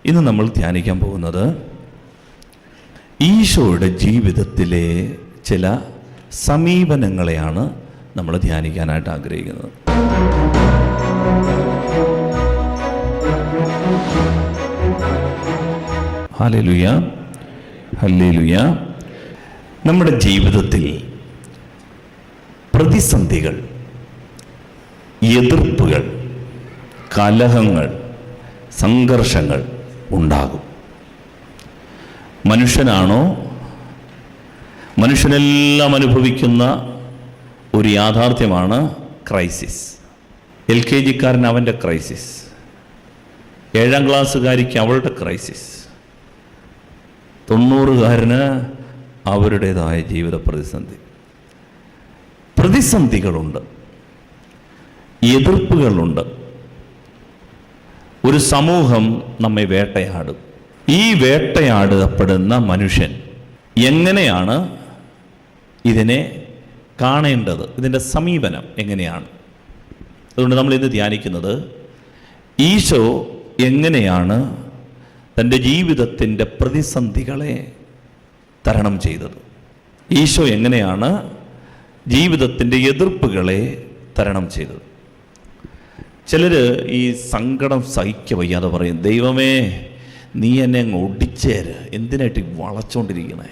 ഇന്ന് നമ്മൾ ധ്യാനിക്കാൻ പോകുന്നത് ഈശോയുടെ ജീവിതത്തിലെ ചില സമീപനങ്ങളെയാണ് നമ്മൾ ധ്യാനിക്കാനായിട്ട് ആഗ്രഹിക്കുന്നത്. Hallelujah, hallelujah. നമ്മുടെ ജീവിതത്തിൽ പ്രതിസന്ധികൾ, എതിർപ്പുകൾ, കലഹങ്ങൾ, സംഘർഷങ്ങൾ ഉണ്ടാകും. മനുഷ്യനാണോ? മനുഷ്യനെല്ലാം അനുഭവിക്കുന്ന ഒരു യാഥാർത്ഥ്യമാണ് ക്രൈസിസ്. LKG അവൻ്റെ ക്രൈസിസ്, 7ാം ക്ലാസ്സുകാരിക്ക് അവളുടെ ക്രൈസിസ്, 90-കാരന് അവരുടേതായ ജീവിത പ്രതിസന്ധി. പ്രതിസന്ധികളുണ്ട്, എതിർപ്പുകളുണ്ട്. ഒരു സമൂഹം നമ്മെ വേട്ടയാടും. ഈ വേട്ടയാടപ്പെടുന്ന മനുഷ്യൻ എങ്ങനെയാണ് ഇതിനെ കാണേണ്ടത്? ഇതിൻ്റെ സമീപനം എങ്ങനെയാണ്? അതുകൊണ്ട് നമ്മൾ ഇന്ന് ധ്യാനിക്കുന്നത് ഈശോ എങ്ങനെയാണ് തൻ്റെ ജീവിതത്തിൻ്റെ പ്രതിസന്ധികളെ തരണം ചെയ്തത്. ഈശോ എങ്ങനെയാണ് ജീവിതത്തിൻ്റെ എതിർപ്പുകളെ തരണം ചെയ്തത്. ചിലർ ഈ സങ്കടം സഹിക്ക വയ്യാതെ പറയും, ദൈവമേ നീ എന്നെ അങ്ങ് ഒടിച്ചേര്, എന്തിനായിട്ട് വളച്ചോണ്ടിരിക്കണേ,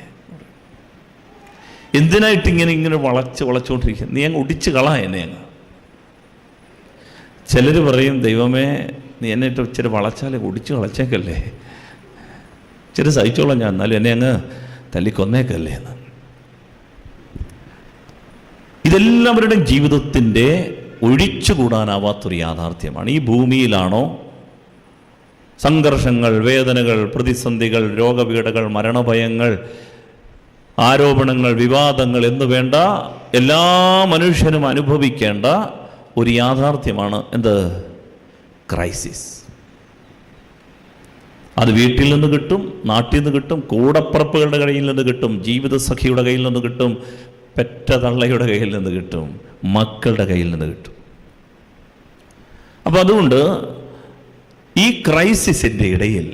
എന്തിനായിട്ട് ഇങ്ങനെ വളച്ചോണ്ടിരിക്കുക, നീ അങ്ങ് ഒടിച്ച് കളാ എന്നെ അങ്ങ്. ചിലർ പറയും, ദൈവമേ നീ എന്നെ ഇട്ട് ഇച്ചിരി വളച്ചാലേ, ഒടിച്ച് കളച്ചേക്കല്ലേ, ഇച്ചിരി സഹിച്ചോളാം ഞാൻ, എന്നാലും എന്നെ അങ്ങ് തല്ലിക്കൊന്നേക്കല്ലേ എന്ന്. ഇതെല്ലാവരുടെയും ജീവിതത്തിൻ്റെ ഒഴിച്ചുകൂടാനാവാത്തൊരു യാഥാർത്ഥ്യമാണ്. ഈ ഭൂമിയിലാണോ സംഘർഷങ്ങൾ, വേദനകൾ, പ്രതിസന്ധികൾ, രോഗപീഠകൾ, മരണഭയങ്ങൾ, ആരോപണങ്ങൾ, വിവാദങ്ങൾ എന്ന് വേണ്ട എല്ലാ മനുഷ്യനും അനുഭവിക്കേണ്ട ഒരു യാഥാർത്ഥ്യമാണ് എന്ത്? ക്രൈസിസ്. അത് വീട്ടിൽ നിന്ന് കിട്ടും, നാട്ടിൽ നിന്ന് കിട്ടും, കൂടപ്പറപ്പുകളുടെ കയ്യിൽ നിന്ന് കിട്ടും, ജീവിതസഖിയുടെ കയ്യിൽ നിന്ന് കിട്ടും, പെറ്റ തള്ളയുടെ കയ്യിൽ നിന്ന് കിട്ടും, മക്കളുടെ കയ്യിൽ നിന്ന് കിട്ടും. അപ്പോൾ അതുകൊണ്ട് ഈ ക്രൈസിസിൻ്റെ ഇടയിൽ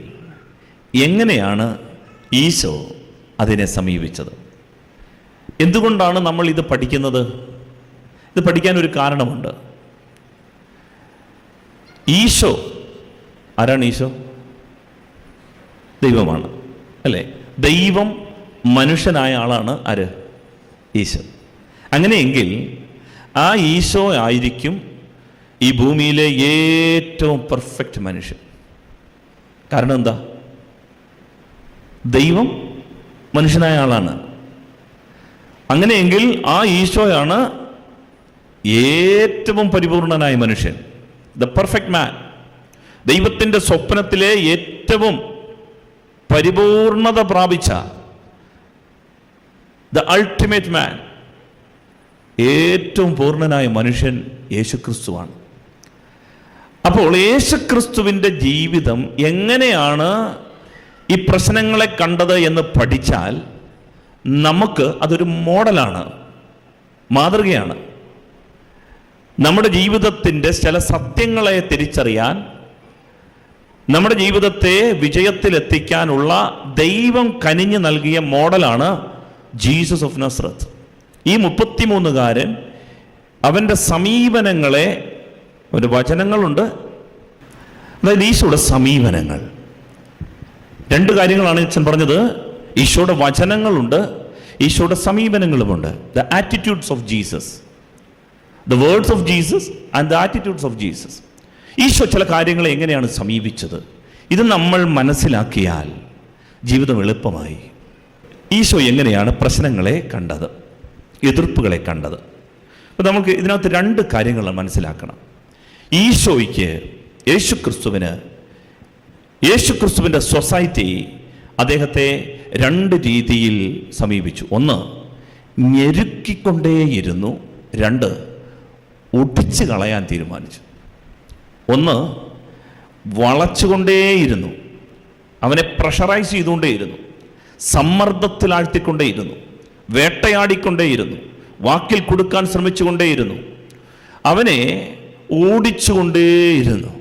എങ്ങനെയാണ് ഈശോ അതിനെ സമീപിച്ചത്? എന്തുകൊണ്ടാണ് നമ്മൾ ഇത് പഠിക്കുന്നത്? ഇത് പഠിക്കാൻ ഒരു കാരണമുണ്ട്. ഈശോ ആരാണ്? ഈശോ ദൈവമാണ്, അല്ലേ? ദൈവം മനുഷ്യനായ ആളാണ് ആര്? ഈശോ. അങ്ങനെയെങ്കിൽ ആ ഈശോ ആയിരിക്കും ഈ ഭൂമിയിലെ ഏറ്റവും പെർഫെക്റ്റ് മനുഷ്യൻ. കാരണം എന്താ? ദൈവം മനുഷ്യനായ ആളാണ്. അങ്ങനെയെങ്കിൽ ആ ഈശോയാണ് ഏറ്റവും പരിപൂർണനായ മനുഷ്യൻ, ദ പെർഫെക്റ്റ് മാൻ. ദൈവത്തിൻ്റെ സ്വപ്നത്തിലെ ഏറ്റവും പരിപൂർണത പ്രാപിച്ച ദ അൾട്ടിമേറ്റ് മാൻ, ഏറ്റവും പൂർണ്ണനായ മനുഷ്യൻ യേശുക്രിസ്തുവാണ്. അപ്പോൾ യേശുക്രിസ്തുവിൻ്റെ ജീവിതം എങ്ങനെയാണ് ഈ പ്രശ്നങ്ങളെ കണ്ടത് എന്ന് പഠിച്ചാൽ നമുക്ക് അതൊരു മോഡലാണ്, മാതൃകയാണ്. നമ്മുടെ ജീവിതത്തിൻ്റെ ചില സത്യങ്ങളെ തിരിച്ചറിയാൻ, നമ്മുടെ ജീവിതത്തെ വിജയത്തിലെത്തിക്കാനുള്ള ദൈവം കനിഞ്ഞു നൽകിയ മോഡലാണ് ജീസസ് ഓഫ് നസ്രത്ത്. ഈ 33-കാരൻ അവൻ്റെ സമീപനങ്ങളെ, ഒരു വചനങ്ങളുണ്ട്, അതായത് ഈശോയുടെ സമീപനങ്ങൾ. 2 കാര്യങ്ങളാണ് അച്ഛൻ പറഞ്ഞത്. ഈശോയുടെ വചനങ്ങളുണ്ട്, ഈശോയുടെ സമീപനങ്ങളുമുണ്ട്. The attitudes of Jesus, the words of Jesus and the attitudes of Jesus. Isho ചില കാര്യങ്ങളെ എങ്ങനെയാണ് സമീപിച്ചത്, ഇത് നമ്മൾ മനസ്സിലാക്കിയാൽ ജീവിതം എളുപ്പമായി. ഈശോ എങ്ങനെയാണ് പ്രശ്നങ്ങളെ കണ്ടത്, എതിർപ്പുകളെ കണ്ടത്? അപ്പോൾ നമുക്ക് ഇതിനകത്ത് 2 കാര്യങ്ങൾ മനസ്സിലാക്കണം. ഈശോയ്ക്ക്, യേശുക്രിസ്തുവിൻ്റെ സൊസൈറ്റി അദ്ദേഹത്തെ 2 രീതിയിൽ സമീപിച്ചു. 1, ഞെരുക്കിക്കൊണ്ടേയിരുന്നു. 2, ഒടിച്ചു കളയാൻ തീരുമാനിച്ചു. 1, വളച്ചുകൊണ്ടേയിരുന്നു, അവനെ പ്രഷറൈസ് ചെയ്തുകൊണ്ടേയിരുന്നു, സമ്മർദ്ദത്തിലാഴ്ത്തിക്കൊണ്ടേയിരുന്നു, വേട്ടയാടിക്കൊണ്ടേയിരുന്നു, വാക്കിൽ കൊടുക്കാൻ ശ്രമിച്ചുകൊണ്ടേയിരുന്നു, അവനെ ഓടിച്ചുകൊണ്ടേയിരുന്നു.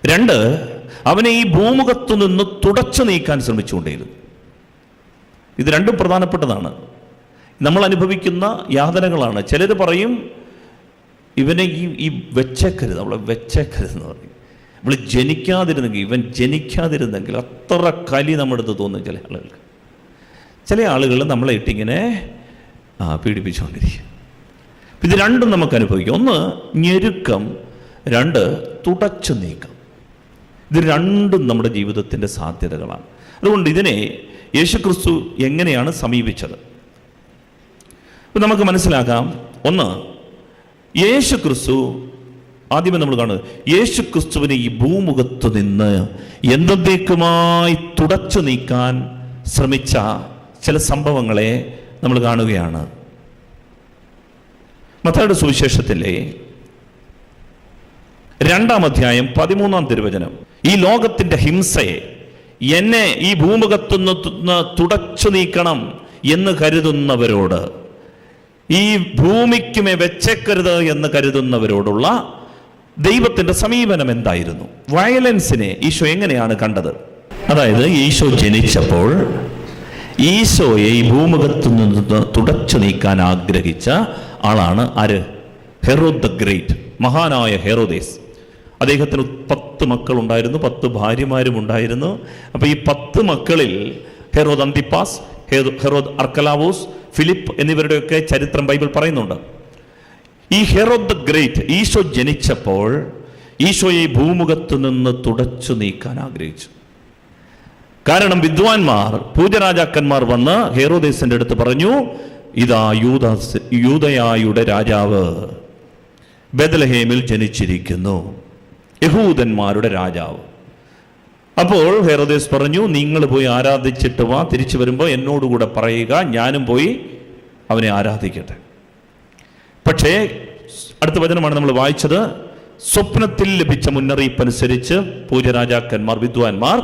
2, അവനെ ഈ ഭൂമുഖത്തു നിന്ന് തുടച്ചു നീക്കാൻ ശ്രമിച്ചുകൊണ്ടേയിരുന്നു. ഇത് രണ്ടും പ്രധാനപ്പെട്ടതാണ്. നമ്മൾ അനുഭവിക്കുന്ന യാതനകളാണ്. ചിലർ പറയും ഇവനെ ഈ വെച്ചേക്കരുത്, അവളെ വെച്ചേക്കരുതെന്ന് പറയും. നമ്മൾ ജനിക്കാതിരുന്നെങ്കിൽ, ഇവൻ ജനിക്കാതിരുന്നെങ്കിൽ, അത്ര കലി നമ്മുടെ അടുത്ത് തോന്നും ചില ആളുകൾക്ക്. ചില ആളുകൾ നമ്മളെ ഇട്ടിങ്ങനെ പീഡിപ്പിച്ചുകൊണ്ടിരിക്കും. ഇത് രണ്ടും നമുക്ക് അനുഭവിക്കാം. ഒന്ന് ഞെരുക്കം, രണ്ട് തുടച്ചു നീക്കം. ഇത് രണ്ടും നമ്മുടെ ജീവിതത്തിൻ്റെ സാധ്യതകളാണ്. അതുകൊണ്ട് ഇതിനെ യേശുക്രിസ്തു എങ്ങനെയാണ് സമീപിച്ചത്? ഇപ്പം നമുക്ക് മനസ്സിലാക്കാം. ഒന്ന്, യേശുക്രിസ്തു ആദ്യമേ നമ്മൾ കാണുന്നത്, യേശുക്രിസ്തുവിനെ ഈ ഭൂമുഖത്ത് നിന്ന് എന്നേക്കുമായി തുടച്ചു നീക്കാൻ ശ്രമിച്ച ചില സംഭവങ്ങളെ നമ്മൾ കാണുകയാണ്. മത്തായിയുടെ സുവിശേഷത്തിലെ 2-ാം അധ്യായം 13-ാം തിരുവചനം, ഈ ലോകത്തിന്റെ ഹിംസയെ എന്നെ ഈ ഭൂമുഖത്തുനിന്ന് തുടച്ചു നീക്കണം എന്ന് കരുതുന്നവരോട്, ഈ ഭൂമിക്കുമേ വെച്ചേക്കരുത് എന്ന് കരുതുന്നവരോടുള്ള ദൈവത്തിന്റെ സമീപനം എന്തായിരുന്നു? വയലൻസിനെ ഈശോ എങ്ങനെയാണ് കണ്ടത്? അതായത് ഈശോ ജനിച്ചപ്പോൾ ഈശോയെ ഈ ഭൂമുഖത്തു നിന്ന് തുടച്ചു നീക്കാൻ ആഗ്രഹിച്ച ആളാണ് ആര്? ഹെറോദ് ദ ഗ്രേറ്റ്, മഹാനായ ഹെറോദേസ്. അദ്ദേഹത്തിന് 10 മക്കളുണ്ടായിരുന്നു, 10 ഭാര്യമാരും ഉണ്ടായിരുന്നു. അപ്പോൾ ഈ 10 മക്കളിൽ ഹെറോദ് അന്തിപ്പാസ്, ഹെറോദ് അർക്കലാവോസ്, ഫിലിപ്പ് എന്നിവരുടെയൊക്കെ ചരിത്രം ബൈബിൾ പറയുന്നുണ്ട്. ഈ ഹെറോദ് ദ ഗ്രേറ്റ് ഈശോ ജനിച്ചപ്പോൾ ഈശോയെ ഭൂമുഖത്ത് നിന്ന് തുടച്ചു നീക്കാൻ ആഗ്രഹിച്ചു. കാരണം വിദ്വാൻമാർ, പൂജരാജാക്കന്മാർ വന്ന് ഹെറോദേസിന്റെ അടുത്ത് പറഞ്ഞു, ഇതാ യൂദയായുടെ രാജാവ് ബെത്ലഹേമിൽ ജനിച്ചിരിക്കുന്നു, യഹൂദന്മാരുടെ രാജാവ്. അപ്പോൾ ഹെറോദേസ് പറഞ്ഞു, നിങ്ങൾ പോയി ആരാധിച്ചിട്ട് വാ, തിരിച്ചു വരുമ്പോൾ എന്നോടുകൂടെ പറയുക, ഞാനും പോയി അവനെ ആരാധിക്കട്ടെ. പക്ഷേ അടുത്ത വചനമാണ് നമ്മൾ വായിച്ചത്. സ്വപ്നത്തിൽ ലഭിച്ച മുന്നറിയിപ്പനുസരിച്ച് പൂജരാജാക്കന്മാർ, വിദ്വാൻമാർ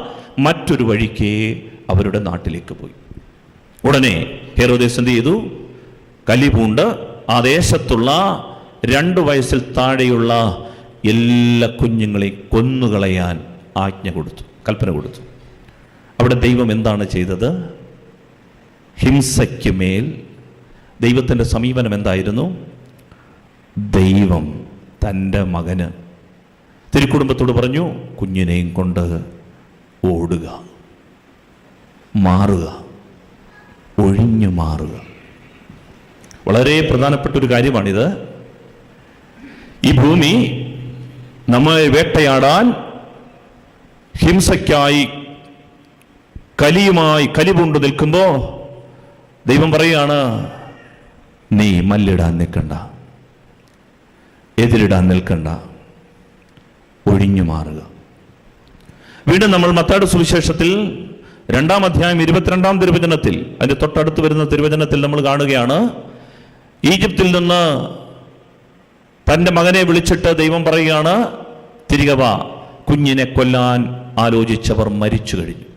മറ്റൊരു വഴിക്ക് അവരുടെ നാട്ടിലേക്ക് പോയി. ഉടനെ ഹെറോദേസ് എന്ത് ചെയ്തു? കലിപൂണ്ട് ആ ദേശത്തുള്ള 2 വയസ്സിൽ താഴെയുള്ള എല്ലാ കുഞ്ഞുങ്ങളെയും കൊന്നുകളയാൻ ആജ്ഞ കൊടുത്തു, കൽപ്പന കൊടുത്തു. അവിടെ ദൈവം എന്താണ് ചെയ്തത്? ഹിംസയ്ക്ക് മേൽ ദൈവത്തിൻ്റെ സമീപനം എന്തായിരുന്നു? ദൈവം തൻ്റെ മകന് തിരുക്കുടുംബത്തോട് പറഞ്ഞു, കുഞ്ഞിനെയും കൊണ്ട് ഓടുക, മാറുക, ഒഴിഞ്ഞു മാറുക. വളരെ പ്രധാനപ്പെട്ട ഒരു കാര്യമാണിത്. ഈ ഭൂമി നമ്മളെ വേട്ടയാടാൻ, ഹിംസയ്ക്കായി കലിപൂണ്ടു നിൽക്കുമ്പോൾ ദൈവം പറയുകയാണ്, നീ മല്ലിടാൻ നിൽക്കണ്ട, എതിരിടാൻ നിൽക്കണ്ട, ഒഴിഞ്ഞു മാറുക. വീണ്ടും നമ്മൾ മത്തായിയുടെ സുവിശേഷത്തിൽ 2-ാം അധ്യായം 22-ാം തിരുവചനത്തിൽ, അതിന്റെ തൊട്ടടുത്ത് വരുന്ന തിരുവചനത്തിൽ നമ്മൾ കാണുകയാണ്, ഈജിപ്തിൽ നിന്ന് തൻ്റെ മകനെ വിളിച്ചിട്ട് ദൈവം പറയുകയാണ്, തിരികെ വാ, കുഞ്ഞിനെ കൊല്ലാൻ ആലോചിച്ചവർ മരിച്ചു കഴിഞ്ഞു.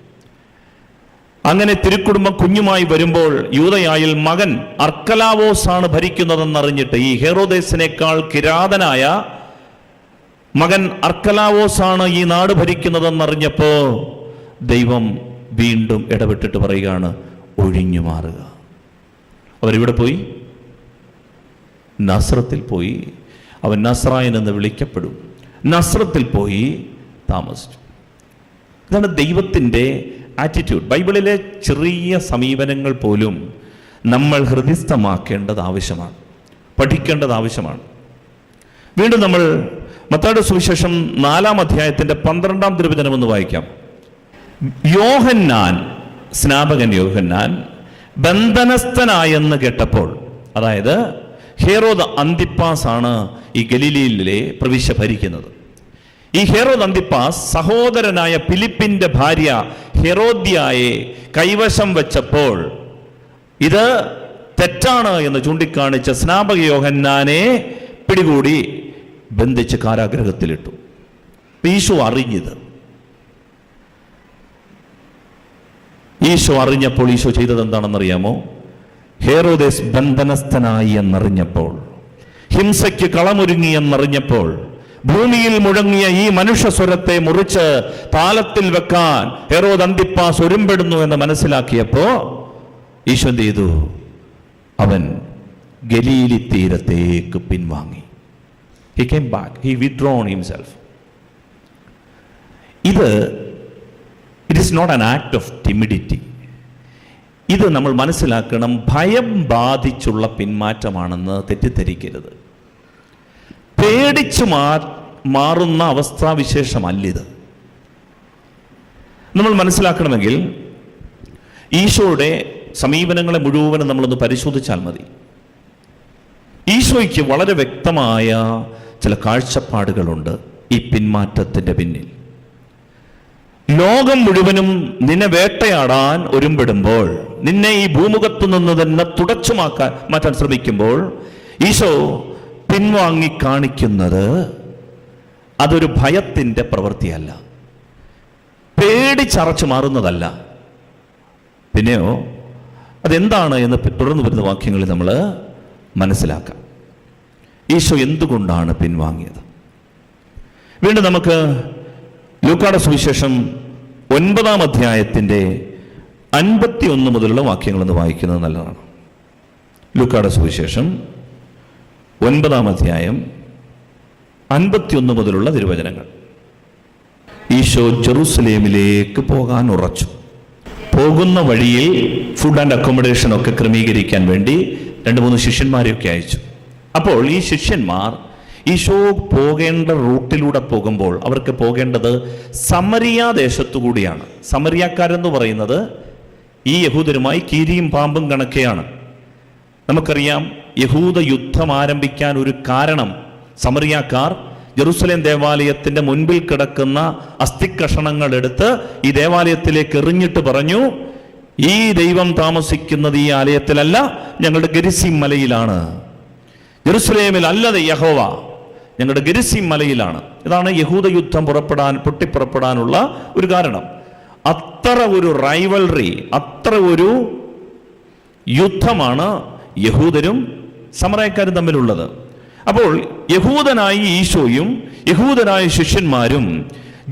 അങ്ങനെ തിരുക്കുടുംബം കുഞ്ഞുമായി വരുമ്പോൾ യൂദയായിൽ മകൻ അർക്കലാവോസ് ആണ് ഭരിക്കുന്നതെന്നറിഞ്ഞിട്ട്, ഈ ഹെറോദേസിനേക്കാൾ കിരാതനായ മകൻ അർക്കലാവോസ് ആണ് ഈ നാട് ഭരിക്കുന്നതെന്നറിഞ്ഞപ്പോ ദൈവം വീണ്ടും ഇടപെട്ടിട്ട് പറയുകയാണ്, ഒഴിഞ്ഞു മാറുക. അവരിവിടെ പോയി, നസ്രത്തിൽ പോയി. അവൻ നസ്രായൻ എന്ന് വിളിക്കപ്പെടും. നസ്രത്തിൽ പോയി താമസിച്ചു. ഇതാണ് ദൈവത്തിൻ്റെ ആറ്റിറ്റ്യൂഡ്. ബൈബിളിലെ ചെറിയ സമീപനങ്ങൾ പോലും നമ്മൾ ഹൃദയസ്ഥമാക്കേണ്ടത് ആവശ്യമാണ്, പഠിക്കേണ്ടത് ആവശ്യമാണ്. വീണ്ടും നമ്മൾ മത്തായിയുടെ സുവിശേഷം 4-ാം അധ്യായത്തിന്റെ 12-ാം തിരുവചനം ഒന്ന് വായിക്കാം. യോഹന്നാൻ, സ്നാപകൻ യോഹന്നാൻ ബന്ധനസ്ഥനായെന്ന് കേട്ടപ്പോൾ, അതായത് ഹെറോദ് അന്തിപ്പാസ് ആണ് ഈ ഗലീലയിലെ പ്രവിശ്യ ഭരിക്കുന്നത്. ഈ ഹെറോദ് അന്തിപ്പാസ് സഹോദരനായ ഫിലിപ്പിന്റെ ഭാര്യ ഹെറോദ്യായെ കൈവശം വെച്ചപ്പോൾ ഇത് തെറ്റാണ് എന്ന് ചൂണ്ടിക്കാണിച്ച സ്നാപക യോഹന്നാനെ പിടികൂടി ബന്ധിച്ച് കാരാഗ്രഹത്തിലിട്ടു. ഈശോ അറിഞ്ഞത്, ഈശോ അറിഞ്ഞപ്പോൾ ഈശോ ചെയ്തത് എന്താണെന്നറിയാമോ? ഹെറോദേസ് ബന്ധനസ്ഥനായി എന്നറിഞ്ഞപ്പോൾ, ഹിംസയ്ക്ക് കളമൊരുങ്ങി എന്നറിഞ്ഞപ്പോൾ ഭൂമിയിൽ മുഴങ്ങിയ ഈ മനുഷ്യ സ്വരത്തെ മുറിച്ച് താലത്തിൽ വെക്കാൻ ഹെറോദ് അന്തിപ്പാസ് ഒരുമ്പെടുന്നു എന്ന് മനസ്സിലാക്കിയപ്പോ ഈശോ എന്ത് ചെയ്തു? അവൻ ഗലീലി തീരത്തേക്ക് പിൻവാങ്ങി. He came back. He withdrawn himself. It is not an act of timidity. ഇത് നമ്മൾ മനസ്സിലാക്കണം. ഭയം ബാധിച്ചുള്ള പിന്മാറ്റമാണെന്ന് തെറ്റിദ്ധരിക്കരുത്. പേടിച്ചു മാറുന്ന അവസ്ഥാവിശേഷമല്ലിത്. നമ്മൾ മനസ്സിലാക്കണമെങ്കിൽ ഈശോയുടെ സമീപനങ്ങളെ മുഴുവനും നമ്മളൊന്ന് പരിശോധിച്ചാൽ മതി. ഈശോയ്ക്ക് വളരെ വ്യക്തമായ ചില കാഴ്ചപ്പാടുകളുണ്ട് ഈ പിന്മാറ്റത്തിൻ്റെ പിന്നിൽ. ലോകം മുഴുവനും നിന്നെ വേട്ടയാടാൻ ഒരുമ്പെടുമ്പോൾ, നിന്നെ ഈ ഭൂമുഖത്തു നിന്ന് തന്നെ തുടച്ചു മാറ്റാൻ ശ്രമിക്കുമ്പോൾ ഈശോ പിൻവാങ്ങി കാണിക്കുന്നത് അതൊരു ഭയത്തിൻ്റെ പ്രവൃത്തിയല്ല, പേടിച്ചറച്ചു മാറുന്നതല്ല. പിന്നെയോ അതെന്താണ് എന്ന് തുടർന്ന് വരുന്ന വാക്യങ്ങളിൽ നമ്മൾ മനസ്സിലാക്കാം. ഈശോ എന്തുകൊണ്ടാണ് പിൻവാങ്ങിയത്? വീണ്ടും നമുക്ക് ലൂക്കായുടെ സുവിശേഷം 9-ാം അധ്യായത്തിൻ്റെ 51 മുതലുള്ള വാക്യങ്ങളൊന്ന് വായിക്കുന്നത് നല്ലതാണ്. ലൂക്കായുടെ സുവിശേഷം 9-ാം അധ്യായം 51 മുതലുള്ള തിരുവചനങ്ങൾ. ഈശോ ജെറുസലേമിലേക്ക് പോകാൻ ഉറച്ചു. പോകുന്ന വഴിയിൽ ഫുഡ് ആൻഡ് അക്കോമഡേഷൻ ഒക്കെ ക്രമീകരിക്കാൻ വേണ്ടി 2-3 ശിഷ്യന്മാരെയൊക്കെ അയച്ചു. അപ്പോൾ ഈ ശിഷ്യന്മാർ ഈശോ പോകേണ്ട റൂട്ടിലൂടെ പോകുമ്പോൾ അവർക്ക് പോകേണ്ടത് സമരിയ ദേശത്തു കൂടിയാണ്. സമരിയാക്കാരെന്ന് പറയുന്നത് ഈ യഹൂദരുമായി കീരിയും പാമ്പും കണക്കെയാണ്. നമുക്കറിയാം, യഹൂദ യുദ്ധം ആരംഭിക്കാൻ ഒരു കാരണം സമറിയാക്കാർ ജെറുസലേം ദേവാലയത്തിന്റെ മുൻപിൽ കിടക്കുന്ന അസ്ഥിക്കഷണങ്ങൾ എടുത്ത് ഈ ദേവാലയത്തിലേക്ക് എറിഞ്ഞിട്ട് പറഞ്ഞു, ഈ ദൈവം താമസിക്കുന്നത് ഈ ആലയത്തിലല്ല, ഞങ്ങളുടെ ഗെരിസീം മലയിലാണ്. ജെറുസലേമിൽ അല്ലത് യഹോവ, ഞങ്ങളുടെ ഗെരിസീം മലയിലാണ്. ഇതാണ് യഹൂദ യുദ്ധം പൊട്ടിപ്പുറപ്പെടാനുള്ള ഒരു കാരണം. അത്ര ഒരു റൈവൽറി, അത്ര ഒരു യുദ്ധമാണ് യഹൂദരും സമറയക്കാരും തമ്മിലുള്ളത്. അപ്പോൾ യഹൂദനായ ഈശോയും യഹൂദനായ ശിഷ്യന്മാരും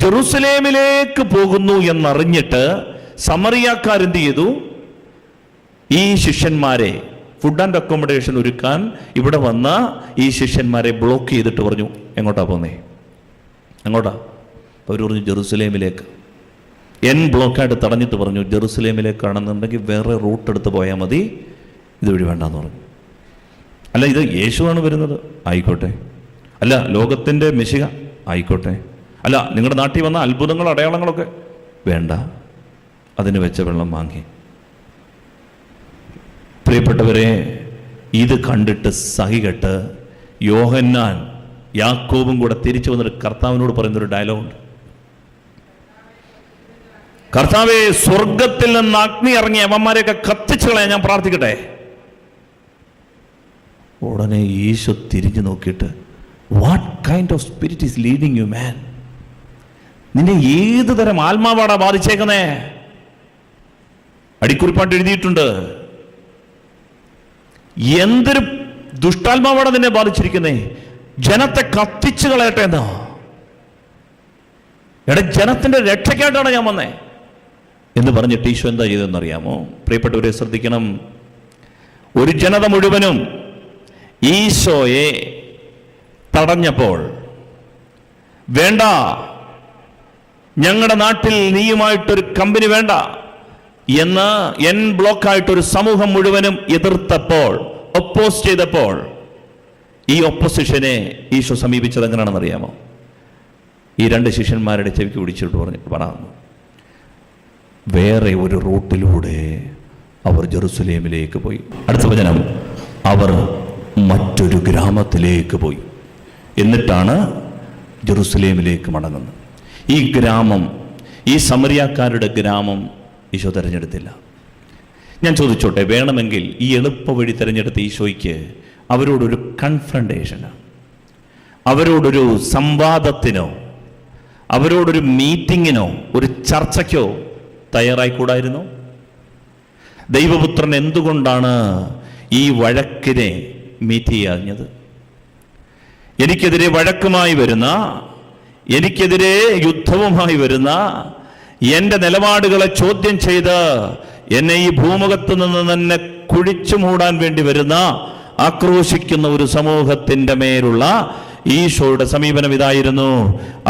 ജെറുസലേമിലേക്ക് പോകുന്നു എന്നറിഞ്ഞിട്ട് സമറിയാക്കാരെന്ത് ചെയ്തു? ഈ ശിഷ്യന്മാരെ ഫുഡ് ആൻഡ് അക്കോമഡേഷൻ ഒരുക്കാൻ ഇവിടെ വന്ന ഈ ശിഷ്യന്മാരെ ബ്ലോക്ക് ചെയ്തിട്ട് പറഞ്ഞു, എങ്ങോട്ടാ പോന്നേ? എങ്ങോട്ടാ? അവർ പറഞ്ഞു ജെറുസലേമിലേക്ക്. ബ്ലോക്കായിട്ട് തടഞ്ഞിട്ട് പറഞ്ഞു, ജെറുസലേമിലേക്കാണെന്നുണ്ടെങ്കിൽ വേറെ റൂട്ട് എടുത്ത് പോയാൽ മതി, ഇതുവഴി വേണ്ടാന്ന് പറഞ്ഞു. അല്ല, ഇത് യേശുവാണ് വരുന്നത്, ആയിക്കോട്ടെ. അല്ല, ലോകത്തിൻ്റെ മെശിഹ, ആയിക്കോട്ടെ. അല്ല, നിങ്ങളുടെ നാട്ടിൽ വന്ന അത്ഭുതങ്ങൾ അടയാളങ്ങളൊക്കെ വേണ്ട, അതിന് വെച്ച വെള്ളം വാങ്ങി. പ്രിയപ്പെട്ടവരെ, ഇത് കണ്ടിട്ട് സഹികെട്ട് യോഹന്നാൻ യാക്കോബും കൂടെ തിരിച്ചു വന്നിട്ട് കർത്താവിനോട് പറയുന്നൊരു ഡയലോഗുണ്ട്. കർത്താവേ, സ്വർഗത്തിൽ നിന്ന് അഗ്നി ഇറങ്ങി അവന്മാരെയൊക്കെ കത്തിച്ചു കളയാൻ ഞാൻ പ്രാർത്ഥിക്കട്ടെ. ഉടനെ ഈശോ തിരിഞ്ഞു നോക്കിയിട്ട്, what kind of spirit is leading you man? നിന്നെ ഏത് തരം ആത്മാവാടാ ബാധിച്ചേക്കുന്നേ? അടിക്കുറിപ്പാട്ട് എഴുതിയിട്ടുണ്ട്. എന്തൊരു ദുഷ്ടാത്മാവാണ് നിന്നെ ബാധിച്ചിരിക്കുന്നേ? ജനത്തെ കത്തിച്ചു കളയട്ടെ എന്നോ? ജനത്തിന്റെ രക്ഷയ്ക്കായിട്ടാണ് ഞാൻ വന്നേ എന്ന് പറഞ്ഞിട്ട് ഈശോ എന്താ ചെയ്തെന്നറിയാമോ? പ്രിയപ്പെട്ടവരെ ശ്രദ്ധിക്കണം. ഒരു ജനത മുഴുവനും ഈശോയെ തടഞ്ഞപ്പോൾ, വേണ്ട, ഞങ്ങളുടെ നാട്ടിൽ നീയുമായിട്ടൊരു കമ്പനി വേണ്ട എന്ന് ബ്ലോക്കായിട്ടൊരു സമൂഹം മുഴുവനും എതിർത്തപ്പോൾ, ഒപ്പോസ് ചെയ്തപ്പോൾ, ഈ ഒപ്പോസിഷനെ ഈശോ സമീപിച്ചത് എങ്ങനെയാണെന്ന് അറിയാമോ? ഈ 2 ശിഷ്യന്മാരുടെ ചെവിക്ക് പിടിച്ചിട്ട് പറഞ്ഞു, വേറെ ഒരു റൂട്ടിലൂടെ അവർ ജെറുസലേമിലേക്ക് പോയി. അടുത്ത വചനം, അവർ മറ്റൊരു ഗ്രാമത്തിലേക്ക് പോയി, എന്നിട്ടാണ് ജെറുസലേമിലേക്ക് മടങ്ങുന്നത്. ഈ ഗ്രാമം, ഈ സമറിയാക്കാരുടെ ഗ്രാമം ഈശോ തിരഞ്ഞെടുത്തില്ല. ഞാൻ ചോദിച്ചോട്ടെ, വേണമെങ്കിൽ ഈ എളുപ്പ വഴി തിരഞ്ഞെടുത്ത ഈശോയ്ക്ക് അവരോടൊരു കൺഫ്രണ്ടേഷനോ, അവരോടൊരു സംവാദത്തിനോ, അവരോടൊരു മീറ്റിങ്ങിനോ, ഒരു ചർച്ചയ്ക്കോ തയ്യാറായിക്കൂടായിരുന്നു? ദൈവപുത്രൻ എന്തുകൊണ്ടാണ് ഈ വഴക്കിനെ മീറ്റ് ചെയ്യാഞ്ഞത്? എനിക്കെതിരെ വഴക്കുമായി വരുന്ന, എനിക്കെതിരെ യുദ്ധവുമായി വരുന്ന, എൻ്റെ നിലപാടുകളെ ചോദ്യം ചെയ്ത് എന്നെ ഈ ഭൂമുഖത്ത് നിന്ന് തന്നെ കുഴിച്ചു മൂടാൻ വേണ്ടി വരുന്ന, ആക്രോശിക്കുന്ന ഒരു സമൂഹത്തിൻ്റെ മേലുള്ള ഈശോയുടെ സമീപനം ഇതായിരുന്നു.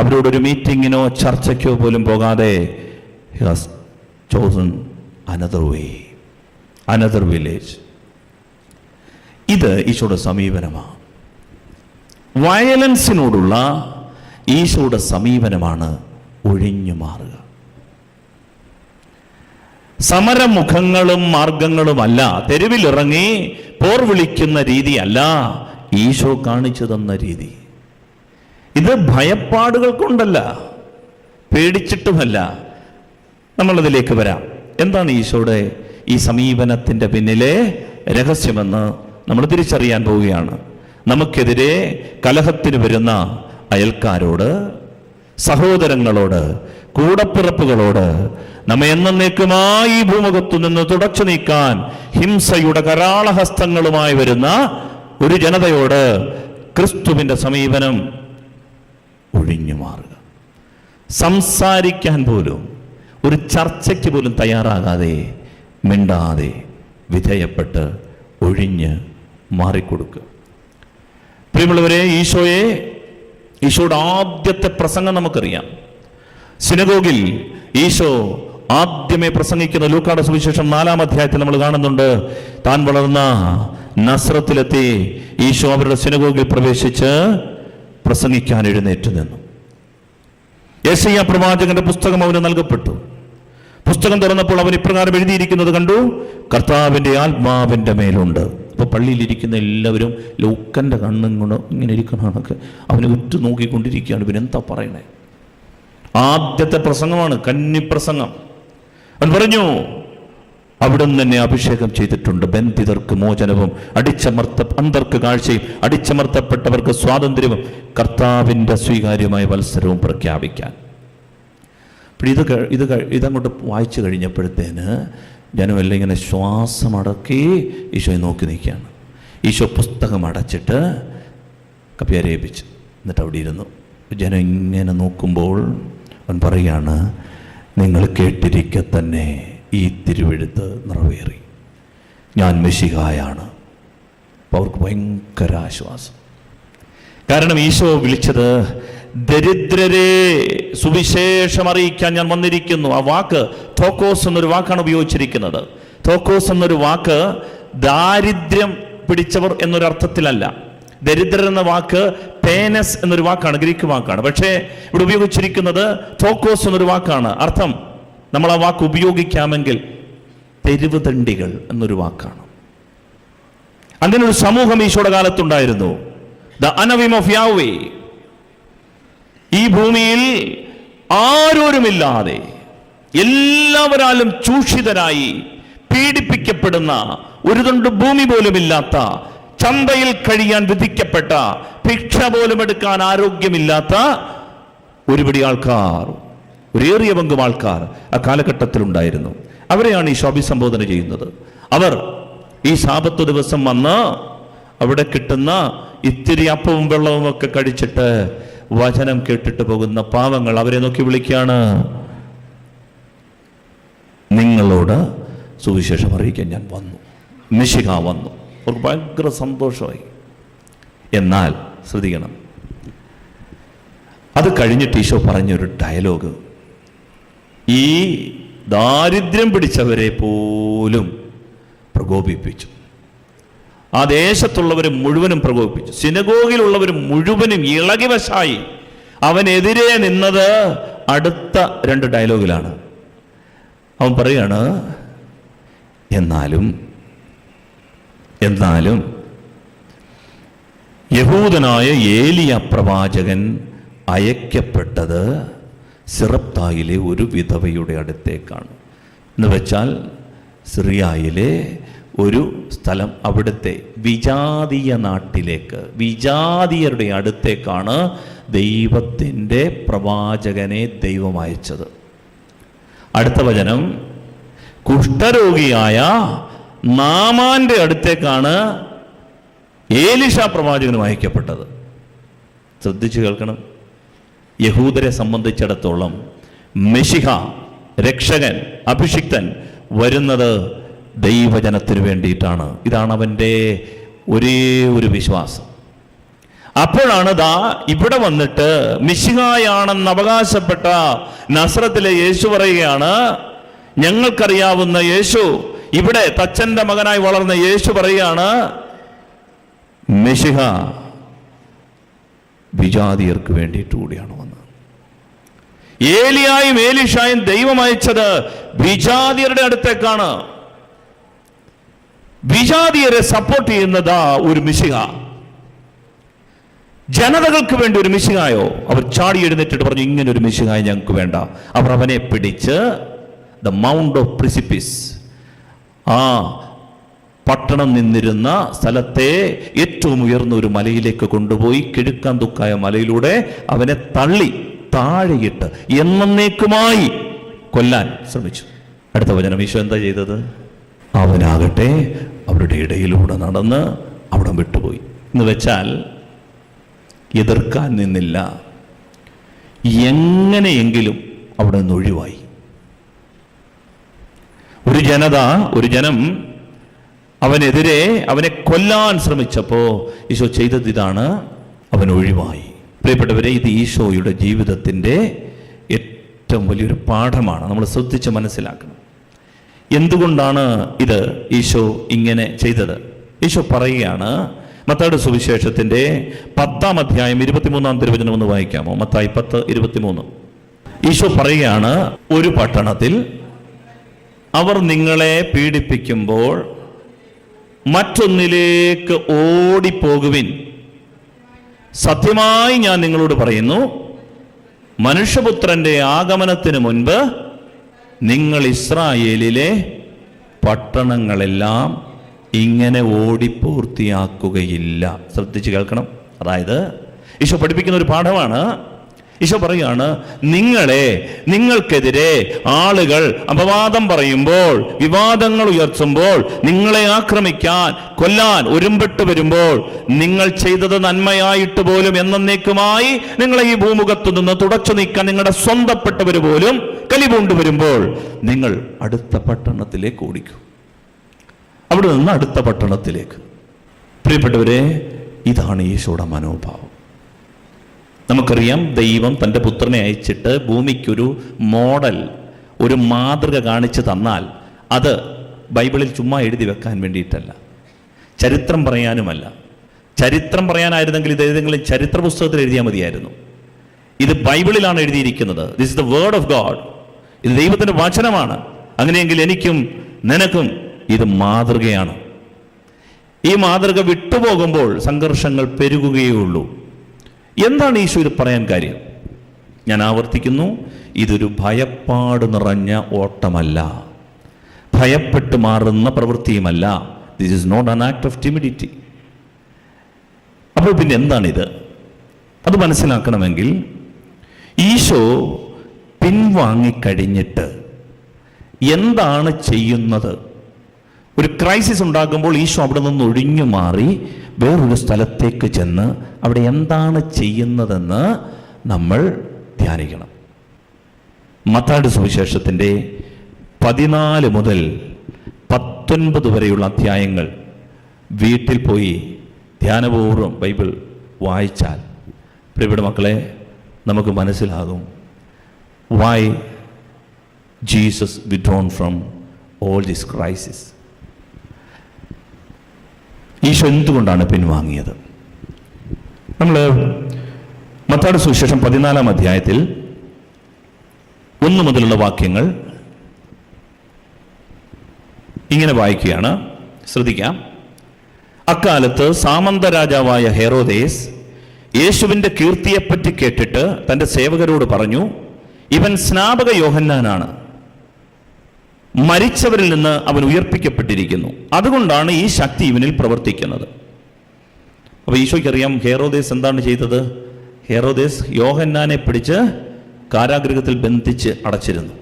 അവരോടൊരു മീറ്റിങ്ങിനോ ചർച്ചയ്ക്കോ പോലും പോകാതെ he has chosen another way, another village. ഇത് ഈശോയുടെ സമീപനമാണ്. വയലൻസിനോടുള്ള ഈശോയുടെ സമീപനമാണ് ഒഴിഞ്ഞു മാറുക. സമരമുഖങ്ങളും മാർഗങ്ങളുമല്ല, തെരുവിലിറങ്ങി പോർ വിളിക്കുന്ന രീതിയല്ല ഈശോ കാണിച്ചു തന്ന രീതി. ഇത് ഭയപ്പാടുകൾ കൊണ്ടല്ല, പേടിച്ചിട്ടുമല്ല. നമ്മളതിലേക്ക് വരാം. എന്താണ് ഈശോയുടെ ഈ സമീപനത്തിൻ്റെ പിന്നിലെ രഹസ്യമെന്ന് നമ്മൾ തിരിച്ചറിയാൻ പോവുകയാണ്. നമുക്കെതിരെ കലഹത്തിന് വരുന്ന അയൽക്കാരോട്, സഹോദരങ്ങളോട്, കൂടപ്പിറപ്പുകളോട്, നമ്മെ എന്നേക്കുമായി ഈ ഭൂമുഖത്തു നിന്ന് തുടച്ചു നീക്കാൻ ഹിംസയുടെ കരാളഹസ്തങ്ങളുമായി വരുന്ന ഒരു ജനതയോട് ക്രിസ്തുവിൻ്റെ സമീപനം ഒഴിഞ്ഞു മാറുക. സംസാരിക്കാൻ പോലും, ഒരു ചർച്ചയ്ക്ക് പോലും തയ്യാറാകാതെ, മിണ്ടാതെ, വിധേയപ്പെട്ട് ഒഴിഞ്ഞ് മാറിക്കൊടുക്കുക. പ്രിയമുള്ളവരെ, ഈശോയുടെ ആദ്യത്തെ പ്രസംഗം നമുക്കറിയാം. സിനഗോഗിൽ ഈശോ ആദ്യമേ പ്രസംഗിക്കുന്ന ലൂക്കായുടെ സുവിശേഷം 4-ാം അധ്യായത്തിൽ നമ്മൾ കാണുന്നുണ്ട്. താൻ വളർന്ന നസ്രത്തിലെത്തി ഈശോ അവരുടെ സിനഗോഗിൽ പ്രവേശിച്ച് പ്രസംഗിക്കാൻ എഴുന്നേറ്റ് നിന്നു. യെശയ്യാ പ്രവാചകന്റെ പുസ്തകം അവന് നൽകപ്പെട്ടു. പുസ്തകം തുറന്നപ്പോൾ അവൻ ഇപ്രകാരം എഴുതിയിരിക്കുന്നത് കണ്ടു: കർത്താവിൻ്റെ ആത്മാവിൻ്റെ മേലുണ്ട്. അപ്പോൾ പള്ളിയിലിരിക്കുന്ന എല്ലാവരും ലൂക്കൻ്റെ കണ്ണും കൊണ്ട് ഇങ്ങനെ ഇരിക്കണമൊക്കെ അവനെ ഉറ്റു നോക്കിക്കൊണ്ടിരിക്കുകയാണ്. ഇവനെന്താ പറയണേ? ആദ്യത്തെ പ്രസംഗമാണ്, കന്നിപ്രസംഗം. അവൻ പറഞ്ഞു, അവിടുന്ന് എന്നെ അഭിഷേകം ചെയ്തിട്ടുണ്ട് ബന്ധിതർക്ക് മോചനവും, അന്ധർക്ക് കാഴ്ചയും, അടിച്ചമർത്തപ്പെട്ടവർക്ക് സ്വാതന്ത്ര്യവും, കർത്താവിൻ്റെ സ്വീകാര്യമായ വത്സരവും പ്രഖ്യാപിക്കാൻ. ഇതങ്ങോട്ട് വായിച്ചു കഴിഞ്ഞപ്പോഴത്തേന് ജനമെല്ലാം ഇങ്ങനെ ശ്വാസമടക്കി ഈശോയെ നോക്കി നിൽക്കുകയാണ്. ഈശോ പുസ്തകം അടച്ചിട്ട് കപ്പ്യാരേൽപ്പിച്ചു. എന്നിട്ട് അവിടെ ഇരുന്നു. ജനം ഇങ്ങനെ നോക്കുമ്പോൾ അവൻ പറയാണ്, നിങ്ങൾ കേട്ടിരിക്കെ തന്നെ ഈ തിരുവെഴുത്ത് നിറവേറി, ഞാൻ മെശിഹായാണ്. അപ്പോൾ അവർക്ക് ഭയങ്കര ആശ്വാസം. കാരണം ഈശോ വിളിച്ചത് ദരിദ്രരെ സുവിശേഷം അറിയിക്കാൻ ഞാൻ വന്നിരിക്കുന്നു. ആ വാക്ക് തോക്കോസ് എന്നൊരു വാക്കാണ് ഉപയോഗിച്ചിരിക്കുന്നത്. തോക്കോസ് എന്നൊരു വാക്ക് ദാരിദ്ര്യം പിടിച്ചവർ എന്നൊരർത്ഥത്തിലല്ല. ദരിദ്രർ എന്ന വാക്ക് പേനസ് എന്നൊരു വാക്കാണ്, ഗ്രീക്ക് വാക്കാണ്. പക്ഷേ ഇവിടെ ഉപയോഗിച്ചിരിക്കുന്നത് തോക്കോസ് എന്നൊരു വാക്കാണ്. അർത്ഥം നമ്മൾ ആ വാക്ക് ഉപയോഗിക്കാമെങ്കിൽ തെരുവ് തണ്ടികൾ എന്നൊരു വാക്കാണ്. അങ്ങനെ ഒരു സമൂഹം ഈശോയുടെ കാലത്തുണ്ടായിരുന്നു. The anawim of Yahweh. ഈ ഭൂമിയിൽ ആരോരുമില്ലാതെ എല്ലാവരാലും ചൂഷിതരായി പീഡിപ്പിക്കപ്പെടുന്ന, ഒരു തുണ്ട് ഭൂമി പോലുമില്ലാത്ത, ചന്തയിൽ കഴിയാൻ വിധിക്കപ്പെട്ട, ഭിക്ഷ പോലും എടുക്കാൻ ആരോഗ്യമില്ലാത്ത ഒരുപിടി ആൾക്കാർ, ഒരേറിയ പങ്കും ആൾക്കാർ ആ കാലഘട്ടത്തിലുണ്ടായിരുന്നു. അവരെയാണ് ഈശോ അഭിസംബോധന ചെയ്യുന്നത്. അവർ ഈ ശാബത്ത് ദിവസം വന്ന് അവിടെ കിട്ടുന്ന ഇത്തിരി അപ്പവും വെള്ളവും ഒക്കെ കഴിച്ചിട്ട് വചനം കേട്ടിട്ട് പോകുന്ന പാവങ്ങൾ, അവരെ നോക്കി വിളിക്കുകയാണ്, നിങ്ങളോട് സുവിശേഷം അറിയിക്കാൻ ഞാൻ വന്നു, മിശിഹ വന്നു. അവർക്ക് ഭയങ്കര സന്തോഷമായി. എന്നാൽ ശ്രദ്ധിക്കണം, അത് കഴിഞ്ഞിട്ട് ഈശോ പറഞ്ഞൊരു ഡയലോഗ് ഈ ദാരിദ്ര്യം പിടിച്ചവരെ പോലും പ്രകോപിപ്പിച്ചു. ആ ദേശത്തുള്ളവർ മുഴുവനും പ്രകോപിപ്പിച്ചു. സിനഗോഗിലുള്ളവർ മുഴുവനും ഇളകിവശായി. അവനെതിരെ നിന്നത് അടുത്ത 2 ഡയലോഗിലാണ്. അവൻ പറയാണ്, എന്നാലും യഹൂദനായ ഏലിയ പ്രവാചകൻ അയക്കപ്പെട്ടത് സിറപ്തായിലെ ഒരു വിധവയുടെ അടുത്തേക്കാണ്. എന്ന് വെച്ചാൽ സിറിയയിലെ ഒരു സ്ഥലം, അവിടുത്തെ വിജാതീയ നാട്ടിലേക്ക്, വിജാതീയരുടെ അടുത്തേക്കാണ് ദൈവത്തിൻ്റെ പ്രവാചകനെ ദൈവം അയച്ചത്. അടുത്ത വചനം, കുഷ്ഠരോഗിയായ നാമാന്റെ അടുത്തേക്കാണ് ഏലിശ പ്രവാചകനും അയക്കപ്പെട്ടത്. ശ്രദ്ധിച്ചു കേൾക്കണം. യഹൂദരെ സംബന്ധിച്ചിടത്തോളം മെശിഹ, രക്ഷകൻ, അഭിഷിക്തൻ വരുന്നത് ദൈവജനത്തിന് വേണ്ടിയിട്ടാണ്. ഇതാണ് അവൻ്റെ ഒരേ ഒരു വിശ്വാസം. അപ്പോഴാണ് ഇവിടെ വന്നിട്ട് മിശിഹായാണെന്ന് അവകാശപ്പെട്ട നസ്രത്തിലെ യേശു പറയുകയാണ്, ഞങ്ങൾക്കറിയാവുന്ന യേശു, ഇവിടെ തച്ചന്റെ മകനായി വളർന്ന യേശു പറയുകയാണ്, മിശിഹ വിജാതിയർക്ക് വേണ്ടിയിട്ട് കൂടിയാണ് വന്നത്. ഏലിയായും ഏലീഷായും ദൈവം അയച്ചത് വിജാതിയരുടെ അടുത്തേക്കാണ്. വിജാതിയരെ സപ്പോർട്ട് ചെയ്യുന്നതാ ഒരു മിശിഹ. ജനതകൾക്ക് വേണ്ടി ഒരു മിശിഹായോ? അവർ ചാടി എഴുന്നേറ്റിട്ട് പറഞ്ഞു, ഇങ്ങനെ ഒരു മിശിഹായ ഞങ്ങൾക്ക് വേണ്ട. അവർ അവനെ പിടിച്ച് ദ മൗണ്ട് ഓഫ് പ്രിസിപ്പിസ്, ആ പട്ടണം നിന്നിരുന്ന സ്ഥലത്തെ ഏറ്റവും ഉയർന്ന ഒരു മലയിലേക്ക് കൊണ്ടുപോയി കിഴുക്കാൻ ദുഃഖായ മലയിലൂടെ അവനെ തള്ളി താഴെയിട്ട് എന്നേക്കുമായി കൊല്ലാൻ ശ്രമിച്ചു. അടുത്ത വചനം, ഈശോ എന്താ ചെയ്തത്? അവനാകട്ടെ അവരുടെ ഇടയിലൂടെ നടന്ന് അവിടെ വിട്ടുപോയി. എന്ന് വെച്ചാൽ എതിർക്കാൻ നിന്നില്ല, എങ്ങനെയെങ്കിലും അവിടെ നിന്ന് ഒഴിവായി. ഒരു ജനം അവനെതിരെ അവനെ കൊല്ലാൻ ശ്രമിച്ചപ്പോ ഈശോ ചെയ്തത് ഇതാണ്, അവൻ ഒഴിവായി. പ്രിയപ്പെട്ടവരെ, ഇത് ഈശോയുടെ ജീവിതത്തിൻ്റെ ഏറ്റവും വലിയൊരു പാഠമാണ്. നമ്മൾ ശ്രദ്ധിച്ച് മനസ്സിലാക്കണം. എന്തുകൊണ്ടാണ് ഇത് ഈശോ ഇങ്ങനെ ചെയ്തത്? ഈശോ പറയുകയാണ്, മത്തായിയുടെ സുവിശേഷത്തിന്റെ 10-ാം അധ്യായം 23-ാം തിരുവചനം ഒന്ന് വായിക്കാമോ? മത്തായി 10:23. ഈശോ പറയുകയാണ്, ഒരു പട്ടണത്തിൽ അവർ നിങ്ങളെ പീഡിപ്പിക്കുമ്പോൾ മറ്റൊന്നിലേക്ക് ഓടിപ്പോകുവിൻ. സത്യമായി ഞാൻ നിങ്ങളോട് പറയുന്നു, മനുഷ്യപുത്രന്റെ ആഗമനത്തിന് മുൻപ് നിങ്ങൾ ഇസ്രായേലിലെ പട്ടണങ്ങളെല്ലാം ഇങ്ങനെ ഓടിപ്പൂർത്തിയാക്കുകയില്ല. ശ്രദ്ധിച്ച് കേൾക്കണം. അതായത് ഈശോ പഠിപ്പിക്കുന്ന ഒരു പാഠമാണ്. ഈശോ പറയുകയാണ്, നിങ്ങൾക്കെതിരെ ആളുകൾ അപവാദം പറയുമ്പോൾ, വിവാദങ്ങൾ ഉയർത്തുമ്പോൾ, നിങ്ങളെ ആക്രമിക്കാൻ, കൊല്ലാൻ ഒരുമ്പെട്ട് വരുമ്പോൾ, നിങ്ങൾ ചെയ്തത് നന്മയായിട്ട് പോലും എന്നേക്കുമായി നിങ്ങളെ ഈ ഭൂമുഖത്തു നിന്ന് തുടച്ചു നീക്കാൻ നിങ്ങളുടെ സ്വന്തപ്പെട്ടവർ പോലും കലിപൂണ്ട് വരുമ്പോൾ നിങ്ങൾ അടുത്ത പട്ടണത്തിലേക്ക് ഓടിക്കും. അവിടെ നിന്ന് അടുത്ത പട്ടണത്തിലേക്ക്. പ്രിയപ്പെട്ടവരെ, ഇതാണ് ഈശോയുടെ മനോഭാവം. നമുക്കറിയാം, ദൈവം തൻ്റെ പുത്രനെ അയച്ചിട്ട് ഭൂമിക്കൊരു മോഡൽ, ഒരു മാതൃക കാണിച്ചു തന്നാൽ അത് ബൈബിളിൽ ചുമ്മാ എഴുതി വെക്കാൻ വേണ്ടിയിട്ടല്ല, ചരിത്രം പറയാനുമല്ല. ചരിത്രം പറയാനായിരുന്നെങ്കിൽ ഇത് ഏതെങ്കിലും ചരിത്ര പുസ്തകത്തിൽ എഴുതിയാൽ മതിയായിരുന്നു. ഇത് ബൈബിളിലാണ് എഴുതിയിരിക്കുന്നത്. This is the word of God. ഇത് ദൈവത്തിൻ്റെ വചനമാണ്. അങ്ങനെയെങ്കിൽ എനിക്കും നിനക്കും ഇത് മാതൃകയാണ്. ഈ മാതൃക വിട്ടുപോകുമ്പോൾ സംഘർഷങ്ങൾ പെരുകുകയുള്ളൂ. എന്താണ് ഈശോ ഇത് പറയാൻ കാര്യം? ഞാൻ ആവർത്തിക്കുന്നു, ഇതൊരു ഭയപ്പാട് നിറഞ്ഞ ഓട്ടമല്ല, ഭയപ്പെട്ട് മാറുന്ന പ്രവൃത്തിയുമല്ല. This is not an act of timidity. അപ്പോൾ പിന്നെ എന്താണിത്? അത് മനസ്സിലാക്കണമെങ്കിൽ ഈശോ പിൻവാങ്ങിക്കഴിഞ്ഞിട്ട് എന്താണ് ചെയ്യുന്നത്? ഒരു ക്രൈസിസ് ഉണ്ടാകുമ്പോൾ ഈശോ അവിടെ നിന്ന് ഒഴിഞ്ഞു മാറി വേറൊരു സ്ഥലത്തേക്ക് ചെന്ന് അവിടെ എന്താണ് ചെയ്യുന്നതെന്ന് നമ്മൾ ധ്യാനിക്കണം. മത്തായിയുടെ സുവിശേഷത്തിൻ്റെ 14 മുതൽ 19 വരെയുള്ള അധ്യായങ്ങൾ വീട്ടിൽ പോയി ധ്യാനപൂർവ്വം ബൈബിൾ വായിച്ചാൽ, പ്രിയപ്പെട്ട മക്കളെ, നമുക്ക് മനസ്സിലാകും why Jesus withdrawn from all this crisis. Isho എന്തുകൊണ്ടാണ് പിൻവാങ്ങിയത്? നമ്മൾ മത്തായിയുടെ സുവിശേഷം 14-ാം അധ്യായത്തിൽ 1 മുതലുള്ള വാക്യങ്ങൾ ഇങ്ങനെ വായിക്കുകയാണ്. ശ്രദ്ധിക്കാം. അക്കാലത്ത് സാമന്ത രാജാവായ ഹെറോദേസ് യേശുവിൻ്റെ കീർത്തിയെപ്പറ്റി കേട്ടിട്ട് തൻ്റെ സേവകരോട് പറഞ്ഞു, ഇവൻ സ്നാപക യോഹന്നാനാണ്. മരിച്ചവരിൽ നിന്ന് അവൻ ഉയർപ്പിക്കപ്പെട്ടിരിക്കുന്നു. അതുകൊണ്ടാണ് ഈ ശക്തി ഇവനിൽ പ്രവർത്തിക്കുന്നത്. അപ്പോൾ ഈശോയ്ക്കറിയാം ഹെറോദേസ് എന്താണ് ചെയ്തത്. ഹെറോദേസ് യോഹന്നാനെ പിടിച്ച് കാരാഗൃഹത്തിൽ ബന്ധിച്ച് അടച്ചിരുന്നു.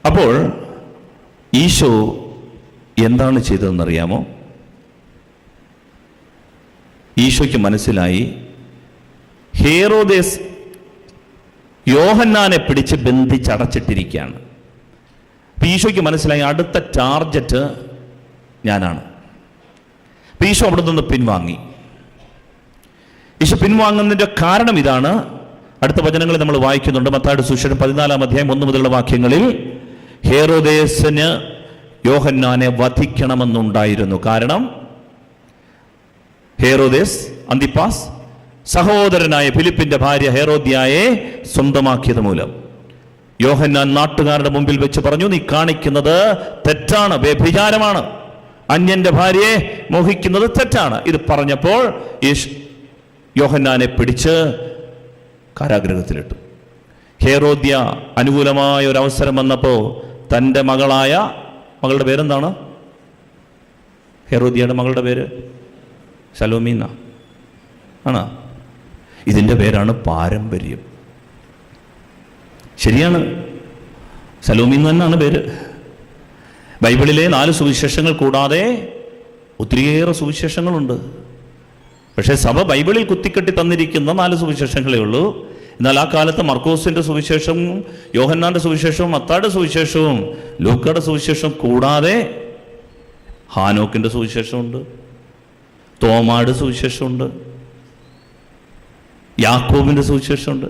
അപ്പോൾ ഈശോ എന്താണ് ചെയ്തതെന്നറിയാമോ? ഈശോയ്ക്ക് മനസ്സിലായി ഹേറോദേസ് യോഹന്നാനെ പിടിച്ച് ബന്ധിച്ചടച്ചിട്ടിരിക്കുകയാണ്. അപ്പം ഈശോയ്ക്ക് മനസ്സിലായി അടുത്ത ടാർജറ്റ് ഞാനാണ്. അപ്പം ഈശോ അവിടെ നിന്ന് പിൻവാങ്ങി. ഈശോ പിൻവാങ്ങുന്നതിൻ്റെ കാരണം ഇതാണ്. അടുത്ത വചനങ്ങളിൽ നമ്മൾ വായിക്കുന്നുണ്ട്. മത്തായിയുടെ സുവിശേഷം 14-ാം അധ്യായം 1 മുതലുള്ള വാക്യങ്ങളിൽ ഹേറോദേസിന് യോഹന്നാനെ വധിക്കണമെന്നുണ്ടായിരുന്നു. കാരണം ഹേറോദേസ് അന്തിപ്പാസ് സഹോദരനായ ഫിലിപ്പിന്റെ ഭാര്യ ഹേറോദ്യായെ സ്വന്തമാക്കിയത് മൂലം യോഹന്നാൻ നാട്ടുകാരുടെ മുമ്പിൽ വെച്ച് പറഞ്ഞു, നീ കാണിക്കുന്നത് തെറ്റാണ്, വ്യഭിചാരമാണ്, അന്യന്റെ ഭാര്യയെ മോഹിക്കുന്നത് തെറ്റാണ്. ഇത് പറഞ്ഞപ്പോൾ യോഹന്നാനെ പിടിച്ച് കാരാഗൃഹത്തിലിട്ടു. ഹേറോദ്യ അനുകൂലമായ ഒരു അവസരം വന്നപ്പോൾ തൻ്റെ മകളുടെ പേരെന്താണ്? ഹേറോദ്യയുടെ മകളുടെ പേര് ശലോമീന ആണ്. ഇതിൻ്റെ പേരാണ് പാരമ്പര്യം. ശരിയാണ്, ശലോമീൻ തന്നെയാണ് പേര്. ബൈബിളിലെ 4 സുവിശേഷങ്ങൾ കൂടാതെ ഒത്തിരിയേറെ സുവിശേഷങ്ങളുണ്ട്. പക്ഷേ സഭ ബൈബിളിൽ കുത്തിക്കെട്ടി തന്നിരിക്കുന്ന 4 സുവിശേഷങ്ങളേ ഉള്ളൂ. എന്നാൽ ആ കാലത്ത് മർക്കോസിൻ്റെ സുവിശേഷവും യോഹന്നാൻ്റെ സുവിശേഷവും മത്തായിയുടെ സുവിശേഷവും ലൂക്കയുടെ സുവിശേഷവും കൂടാതെ ഹാനോക്കിൻ്റെ സുവിശേഷമുണ്ട്, തോമായുടെ സുവിശേഷമുണ്ട്, യാക്കോബിൻ്റെ സുവിശേഷമുണ്ട്.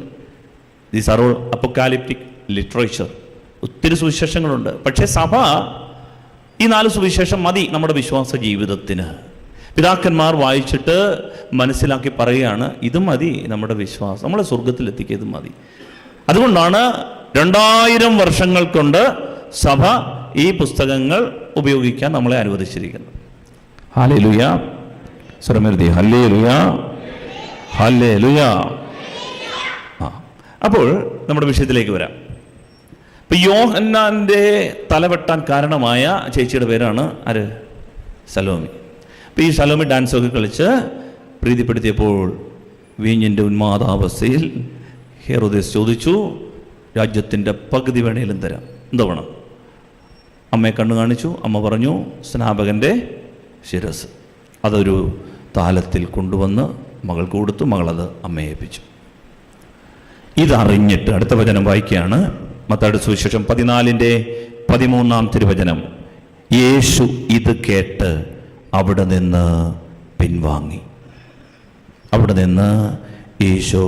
These are all apocalyptic literature. ഒത്തിരി സുവിശേഷങ്ങളുണ്ട്. പക്ഷേ സഭ ഈ 4 സുവിശേഷം മതി നമ്മുടെ വിശ്വാസ ജീവിതത്തിന്. പിതാക്കന്മാർ വായിച്ചിട്ട് മനസ്സിലാക്കി പറയുകയാണ്, ഇത് മതി നമ്മുടെ വിശ്വാസം, നമ്മളെ സ്വർഗത്തിലെത്തിക്കുക, ഇത് മതി. അതുകൊണ്ടാണ് 2000 വർഷങ്ങൾ കൊണ്ട് സഭ ഈ പുസ്തകങ്ങൾ ഉപയോഗിക്കാൻ നമ്മളെ അനുവദിച്ചിരിക്കുന്നത്. ഹല്ലേലൂയ, സ്വരമേർത്തി ഹല്ലേലൂയ, ഹല്ലേലൂയ. അപ്പോൾ നമ്മുടെ വിഷയത്തിലേക്ക് വരാം. ഇപ്പം യോഹന്നാൻ്റെ തലവെട്ടാൻ കാരണമായ ചേച്ചിയുടെ പേരാണ് ആര്? സലോമി. അപ്പം ഈ സലോമി ഡാൻസൊക്കെ കളിച്ച് പ്രീതിപ്പെടുത്തിയപ്പോൾ വീഞ്ഞിൻ്റെ ഉന്മാദാവസ്ഥയിൽ ഹെറോദേസ് ചോദിച്ചു, രാജ്യത്തിൻ്റെ പകുതി വേണേലും തരാം, എന്താ വേണം? അമ്മയെ കണ്ണു കാണിച്ചു. അമ്മ പറഞ്ഞു, സ്നാപകൻ്റെ ശിരസ്. അതൊരു താലത്തിൽ കൊണ്ടുവന്ന് മകൾക്ക് കൊടുത്തു. മകളത് അമ്മയെ ഏൽപ്പിച്ചു. ഇതറിഞ്ഞിട്ട് അടുത്ത വചനം വായിക്കുകയാണ്. മത്തായിയുടെ സുവിശേഷം 14-ാം തിരുവചനം. യേശു ഇത് കേട്ട് അവിടെ നിന്ന് പിൻവാങ്ങി. അവിടെ നിന്ന് യേശു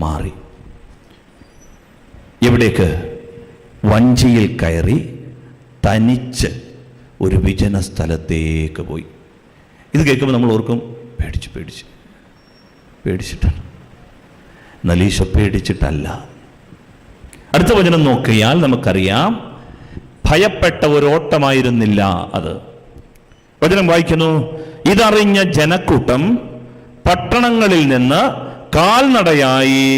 മാറി. എവിടേക്ക്? വഞ്ചിയിൽ കയറി തനിച്ച് ഒരു വിജന സ്ഥലത്തേക്ക് പോയി. ഇത് കേൾക്കുമ്പോൾ നമ്മൾ ഓർക്കും, പേടിച്ചിട്ടാണ്. എന്നാൽ ഈശോ പേടിച്ചിട്ടല്ല. അടുത്ത വചനം നോക്കിയാൽ നമുക്കറിയാം, ഭയപ്പെട്ട ഒരു ഓട്ടമായിരുന്നില്ല അത്. വചനം വായിക്കുന്നു, ഇതറിഞ്ഞ ജനക്കൂട്ടം പട്ടണങ്ങളിൽ നിന്ന് കാൽനടയായി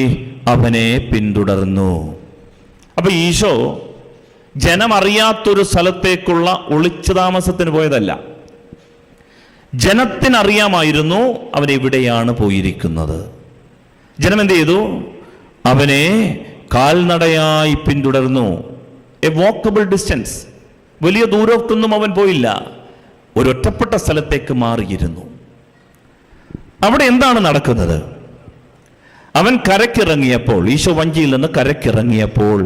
അവനെ പിന്തുടർന്നു. അപ്പൊ ഈശോ ജനമറിയാത്തൊരു സ്ഥലത്തേക്കുള്ള ഒളിച്ചു താമസത്തിന് പോയതല്ല. ജനത്തിനറിയാമായിരുന്നു അവൻ എവിടെയാണ് പോയിരിക്കുന്നത്. ജനം എന്ത് ചെയ്തു? അവനെ കാൽനടയായി പിന്തുടർന്നു. A walkable distance. വലിയ ദൂരത്തൊന്നും അവൻ പോയില്ല. ഒരൊറ്റപ്പെട്ട സ്ഥലത്തേക്ക് മാറിയിരുന്നു. അവിടെ എന്താണ് നടക്കുന്നത്? അവൻ കരക്കിറങ്ങിയപ്പോൾ, ഈശോ വഞ്ചിയിൽ നിന്ന് കരക്കിറങ്ങിയപ്പോൾ,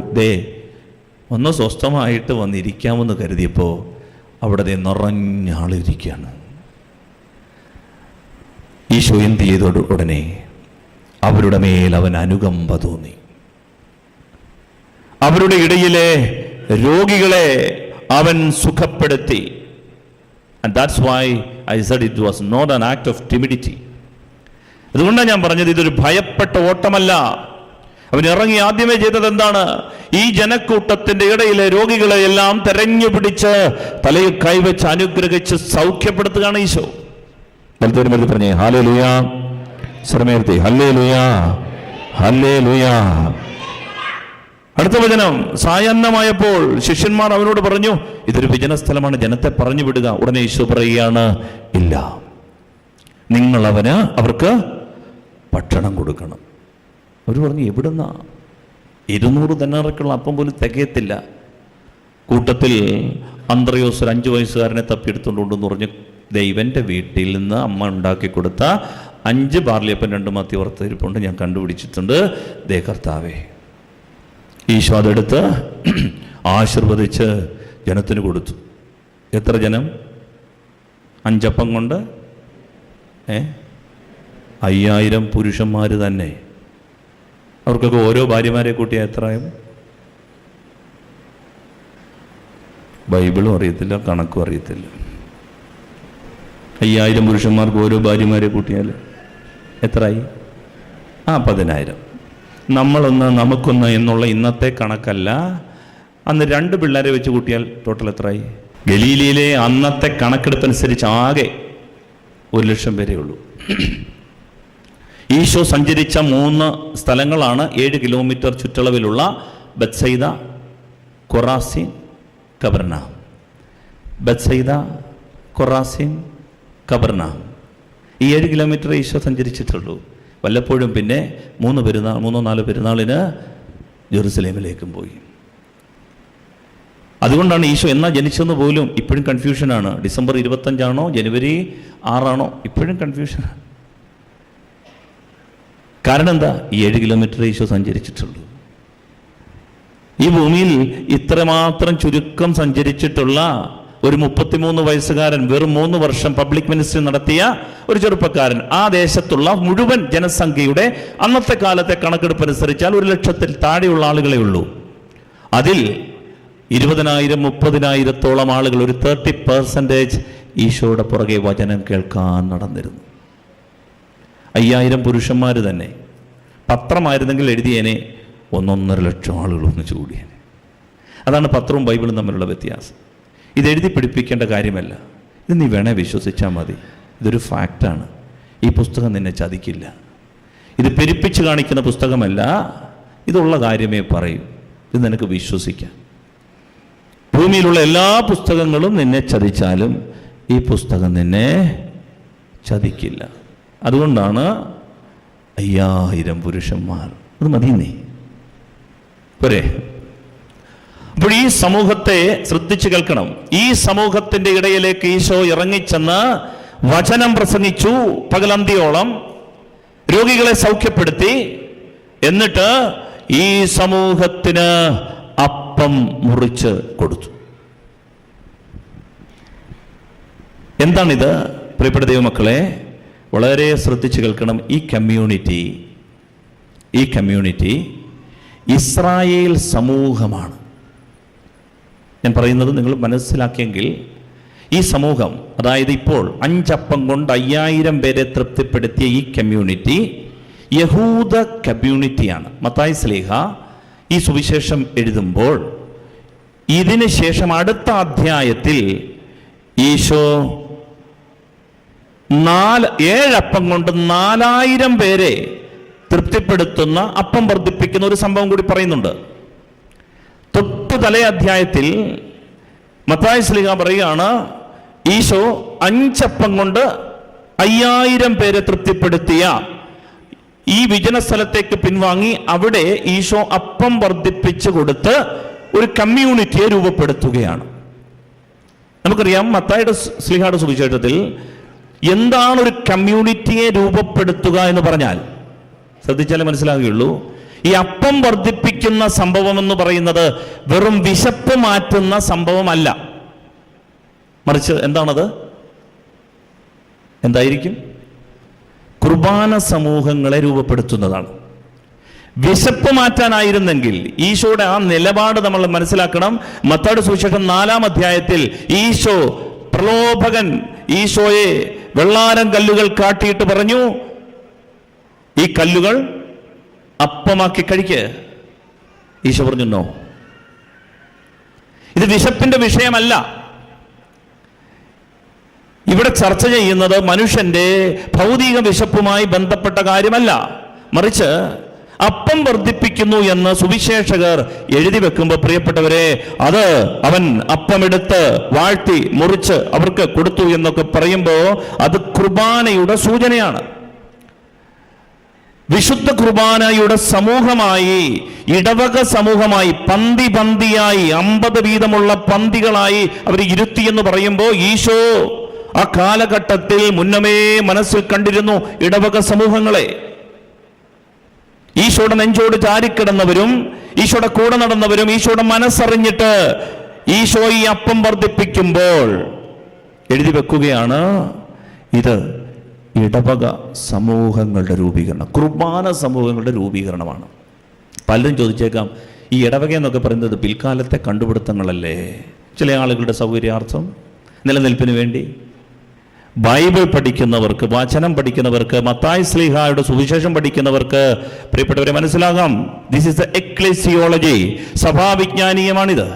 ഒന്ന് സ്വസ്ഥമായിട്ട് വന്നിരിക്കാമെന്ന് കരുതിയപ്പോൾ അവിടെ നിറഞ്ഞാളിരിക്കുകയാണ്. ഈശോ എന്ത് ചെയ്തോട് ഉടനെ അവരുടെ മേൽ അവൻ അനുകമ്പ തോന്നി. അവരുടെ ഇടയിലെ രോഗികളെ അവൻ സുഖപ്പെടുത്തി. And that's why I said it was not an act of timidity. അതുകൊണ്ടാണ് ഞാൻ പറഞ്ഞത് ഇതൊരു ഭയപ്പെട്ട ഓട്ടമല്ല. അവൻ ഇറങ്ങി ആദ്യമേ ചെയ്തത് എന്താണ്? ഈ ജനക്കൂട്ടത്തിന്റെ ഇടയിലെ രോഗികളെ എല്ലാം തെരഞ്ഞു പിടിച്ച് തലയിൽ കൈവച്ച് അനുഗ്രഹിച്ച് സൗഖ്യപ്പെടുത്തുകയാണ് ഈശോ. പറഞ്ഞേ ഹല്ലേലൂയ, സ്വരമേർത്തി ഹല്ലേലൂയ, ഹല്ലേലൂയ. അടുത്ത വചനം, സായാഹ്നമായപ്പോൾ ശിഷ്യന്മാർ അവനോട് പറഞ്ഞു, ഇതൊരു വിജനസ്ഥലമാണ്, ജനത്തെ പറഞ്ഞു വിടുക. ഉടനെ ഈശോ പറയുകയാണ്, ഇല്ല, നിങ്ങൾ അവർക്ക് ഭക്ഷണം കൊടുക്കണം. അവർ പറഞ്ഞു, എവിടുന്ന? 200 ദനാറയ്ക്കുള്ള അപ്പം പോലും തികയത്തില്ല. കൂട്ടത്തിൽ അന്ത്രയോസ് ഒരു 5 വയസ്സുകാരനെ തപ്പിയെടുത്തുകൊണ്ടെന്ന് പറഞ്ഞു, ദൈവൻ്റെ വീട്ടിൽ നിന്ന് അമ്മ ഉണ്ടാക്കി കൊടുത്ത 5 ബാർലിയപ്പം 2 മത്തി വറുത്തിരിപ്പുണ്ട്, ഞാൻ കണ്ടുപിടിച്ചിട്ടുണ്ട്. ദേ കർത്താവേ. ഈശോ അതെടുത്ത് ആശീർവദിച്ച് ജനത്തിന് കൊടുത്തു. എത്ര ജനം? 5 അപ്പം കൊണ്ട് 5000 പുരുഷന്മാർ തന്നെ. അവർക്കൊക്കെ ഓരോ ഭാര്യമാരെ കൂട്ടിയാൽ എത്രയും? ബൈബിളും അറിയത്തില്ല, കണക്കും അറിയത്തില്ല. 5000 പുരുഷന്മാർക്ക് ഓരോ ഭാര്യമാരെ കൂട്ടിയാൽ എത്രയായി? 10000. നമുക്കൊന്ന് എന്നുള്ള ഇന്നത്തെ കണക്കല്ല. അന്ന് 2 പിള്ളേരെ വെച്ച് കൂട്ടിയാൽ ടോട്ടൽ എത്രയായി? ഗലീലയിലെ അന്നത്തെ കണക്കെടുപ്പനുസരിച്ച് ആകെ 1,00,000 പേരേ ഉള്ളൂ. ഈശോ സഞ്ചരിച്ച 3 സ്ഥലങ്ങളാണ് 7 kilometre ചുറ്റളവിലുള്ള Bethsaida, Chorazin, കബർനാം. Bethsaida, Chorazin, കബർനാം. ഈ 7 കിലോമീറ്റർ ഈശോ സഞ്ചരിച്ചിട്ടുള്ളൂ. വല്ലപ്പോഴും പിന്നെ 3-4 പെരുന്നാളിന് ജെറുസലേമിലേക്കും പോയി. അതുകൊണ്ടാണ് ഈശോ എന്നാ ജനിച്ചെന്ന് പോലും ഇപ്പോഴും കൺഫ്യൂഷനാണ്. ഡിസംബർ 25 ജനുവരി 6 ഇപ്പോഴും കൺഫ്യൂഷനാണ്. കാരണം എന്താ? ഈ 7 കിലോമീറ്റർ ഈശോ സഞ്ചരിച്ചിട്ടുള്ളൂ. ഈ ഭൂമിയിൽ ഇത്രമാത്രം ചുരുക്കം സഞ്ചരിച്ചിട്ടുള്ള ഒരു 33 വയസ്സുകാരൻ, വെറും 3 വർഷം പബ്ലിക് മിനിസ്ട്രി നടത്തിയ ഒരു ചെറുപ്പക്കാരൻ, ആ ദേശത്തുള്ള മുഴുവൻ ജനസംഖ്യയുടെ അന്നത്തെ കാലത്തെ കണക്കെടുപ്പ് അനുസരിച്ചാൽ 1,00,000-ൽ താഴെയുള്ള ആളുകളെ ഉള്ളൂ. അതിൽ 20,000-30,000-ഓളം ആളുകൾ, ഒരു 30% ഈശോയുടെ പുറകെ വചനം കേൾക്കാൻ നടന്നിരുന്നു. 5000 പുരുഷന്മാർ തന്നെ. പത്രമായിരുന്നെങ്കിൽ എഴുതിയേനെ 1.5 ലക്ഷം ആളുകൾ ഒന്നിച്ചു കൂടിയേനെ. അതാണ് പത്രവും ബൈബിളും തമ്മിലുള്ള വ്യത്യാസം. ഇത് എഴുതി പിടിപ്പിക്കേണ്ട കാര്യമല്ല. ഇത് നീ വേണേ വിശ്വസിച്ചാൽ മതി. ഇതൊരു ഫാക്റ്റാണ്. ഈ പുസ്തകം നിന്നെ ചതിക്കില്ല. ഇത് പെരുപ്പിച്ച് കാണിക്കുന്ന പുസ്തകമല്ല. ഇതുള്ള കാര്യമേ പറയൂ. ഇത് നിനക്ക് വിശ്വസിക്കാം. ഭൂമിയിലുള്ള എല്ലാ പുസ്തകങ്ങളും നിന്നെ ചതിച്ചാലും ഈ പുസ്തകം നിന്നെ ചതിക്കില്ല. അതുകൊണ്ടാണ് 5000 പുരുഷന്മാർ. അത് മതി നീ പോരെ. അപ്പോൾ ഈ സമൂഹത്തെ ശ്രദ്ധിച്ചു കേൾക്കണം. ഈ സമൂഹത്തിന്റെ ഇടയിലേക്ക് ഈശോ ഇറങ്ങിച്ചെന്ന് വചനം പ്രസംഗിച്ചു. പകലന്തിയോളം രോഗികളെ സൗഖ്യപ്പെടുത്തി. എന്നിട്ട് ഈ സമൂഹത്തിന് അപ്പം മുറിച്ച് കൊടുത്തു. എന്താണിത്? പ്രിയപ്പെട്ട ദൈവമക്കളെ, വളരെ ശ്രദ്ധിച്ചു കേൾക്കണം. ഈ കമ്മ്യൂണിറ്റി ഇസ്രായേൽ സമൂഹമാണ്. ഞാൻ പറയുന്നത് നിങ്ങൾ മനസ്സിലാക്കിയെങ്കിൽ, ഈ സമൂഹം, അതായത് ഇപ്പോൾ 5 അപ്പം കൊണ്ട് 5000 പേരെ തൃപ്തിപ്പെടുത്തിയ ഈ കമ്മ്യൂണിറ്റി യഹൂദ കമ്മ്യൂണിറ്റിയാണ്. മത്തായി ശ്ലീഹ ഈ സുവിശേഷം എഴുതുമ്പോൾ ഇതിന് ശേഷം അടുത്ത അധ്യായത്തിൽ ഈശോ 7 അപ്പം കൊണ്ട് 4000 പേരെ തൃപ്തിപ്പെടുത്തുന്ന, അപ്പം വർദ്ധിപ്പിക്കുന്ന ഒരു സംഭവം കൂടി പറയുന്നുണ്ട്. തൊട്ടു തലേ അധ്യായത്തിൽ മത്തായി ശ്ലീഹ പറയുകയാണ്, ഈശോ 5 അപ്പം കൊണ്ട് 5000 പേരെ തൃപ്തിപ്പെടുത്തിയ ഈ വിജന സ്ഥലത്തേക്ക് പിൻവാങ്ങി അവിടെ ഈശോ അപ്പം വർദ്ധിപ്പിച്ചു കൊടുത്ത് ഒരു കമ്മ്യൂണിറ്റിയെ രൂപപ്പെടുത്തുകയാണ്. നമുക്കറിയാം, മത്തായിയുടെ ശ്ലീഹയുടെ സുവിശേഷത്തിൽ എന്താണ് ഒരു കമ്മ്യൂണിറ്റിയെ രൂപപ്പെടുത്തുക എന്ന് പറഞ്ഞാൽ, ശ്രദ്ധിച്ചാലേ മനസ്സിലാകുകയുള്ളൂ. ഈ അപ്പം വർദ്ധിപ്പിക്കുന്ന സംഭവം എന്ന് പറയുന്നത് വെറും വിശപ്പ് മാറ്റുന്ന സംഭവമല്ല. മറിച്ച് എന്താണത്? എന്തായിരിക്കും? കുർബാന സമൂഹങ്ങളെ രൂപപ്പെടുത്തുന്നതാണ്. വിശപ്പ് മാറ്റാനായിരുന്നെങ്കിൽ ഈശോയുടെ ആ നിലപാട് നമ്മൾ മനസ്സിലാക്കണം. മത്തായിയുടെ സുവിശേഷം 4-ാം അധ്യായത്തിൽ ഈശോ, പ്രലോഭകൻ ഈശോയെ വെള്ളാരം കല്ലുകൾ കാട്ടിയിട്ട് പറഞ്ഞു, ഈ കല്ലുകൾ അപ്പമാക്കി കഴിക്ക്. ഈശോ പറഞ്ഞു നോ. ഇത് വിശപ്പിന്റെ വിഷയമല്ല. ഇവിടെ ചർച്ച ചെയ്യുന്നത് മനുഷ്യന്റെ ഭൗതിക വിശപ്പുമായി ബന്ധപ്പെട്ട കാര്യമല്ല. മറിച്ച് അപ്പം വർദ്ധിപ്പിക്കുന്നു എന്ന് സുവിശേഷകർ എഴുതി വെക്കുമ്പോൾ, പ്രിയപ്പെട്ടവരെ, അത് അവൻ അപ്പമെടുത്ത് വാഴ്ത്തി മുറിച്ച് അവർക്ക് കൊടുത്തു എന്നൊക്കെ പറയുമ്പോൾ അത് കുർബാനയുടെ സൂചനയാണ്. വിശുദ്ധ കുർബാനയുടെ സമൂഹമായി, ഇടവക സമൂഹമായി, പന്തിയായി 50 വീതമുള്ള പന്തികളായി അവർ ഇരുത്തി എന്ന് പറയുമ്പോൾ ഈശോ ആ കാലഘട്ടത്തിൽ മുന്നമേ മനസ്സിൽ കണ്ടിരുന്നു ഇടവക സമൂഹങ്ങളെ. ഈശോയുടെ നെഞ്ചോട് ചാരിക്കിടന്നവരും ഈശോയുടെ കൂടെ നടന്നവരും ഈശോയുടെ മനസ്സറിഞ്ഞിട്ട് ഈശോ ഈ അപ്പം വർദ്ധിപ്പിക്കുമ്പോൾ എഴുതി വെക്കുകയാണ്, ഇത് ഇടവക സമൂഹങ്ങളുടെ രൂപീകരണം, കുർബാന സമൂഹങ്ങളുടെ രൂപീകരണമാണ്. പലരും ചോദിച്ചേക്കാം, ഈ ഇടവക എന്നൊക്കെ പറയുന്നത് പിൽക്കാലത്തെ കണ്ടുപിടുത്തങ്ങളല്ലേ? ചില ആളുകളുടെ സൗകര്യാർത്ഥം, നിലനിൽപ്പിന് വേണ്ടി. ബൈബിൾ പഠിക്കുന്നവർക്ക്, വചനം പഠിക്കുന്നവർക്ക്, മത്തായി ശ്ലീഹായുടെ സുവിശേഷം പഠിക്കുന്നവർക്ക് പ്രിയപ്പെട്ടവരെ മനസ്സിലാകാം, ദിസ് ഈസ് ദ എക്ലേസിയോളജി, സഭാവിജ്ഞാനീയമാണിത്.